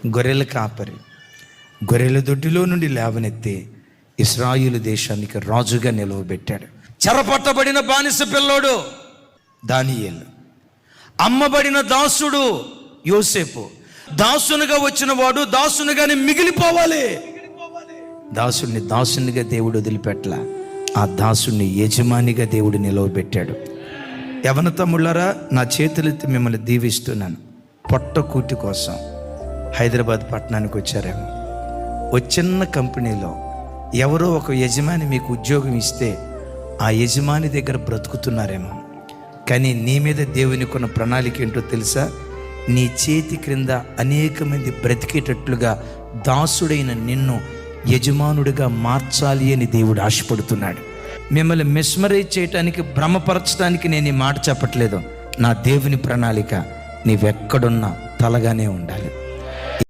గొర్రెల కాపరి, గొర్రెల దొడ్డిలో నుండి లేవనెత్తి ఇశ్రాయేలు దేశానికి రాజుగా నిలవబెట్టాడు. చెరపట్టబడిన బానిస పిల్లోడు దానియేలు, అమ్మబడిన దాసుడు యోసేపు. దాసునిగా వచ్చిన వాడు దాసునిగానే మిగిలిపోవాలి. దాసుని దాసునిగా దేవుడు వదిలిపెట్టల, ఆ దాసుని యజమానిగా దేవుడు నిలవబెట్టాడు. యవన తమ్ముళ్ళారా, నా చేతులెత్తి మిమ్మల్ని దీవిస్తున్నాను. పొట్టకూటి కోసం హైదరాబాద్ పట్టణానికి వచ్చారేమో. ఓ చిన్న కంపెనీలో ఎవరో ఒక యజమాని మీకు ఉద్యోగం ఇస్తే ఆ యజమాని దగ్గర బ్రతుకుతున్నారేమో. కానీ నీ మీద దేవునికి ఉన్న ప్రణాళిక ఏంటో తెలుసా? నీ చేతి క్రింద అనేక మంది బ్రతికేటట్లుగా దాసుడైన నిన్ను యజమానుడిగా మార్చాలి అని దేవుడు ఆశపడుతున్నాడు. మిమ్మల్ని మెస్మరైజ్ చేయటానికి, భ్రమపరచడానికి నేను ఈ మాట చెప్పట్లేదు. నా దేవుని ప్రణాళిక నీవెక్కడున్నా తలగానే ఉండాలి.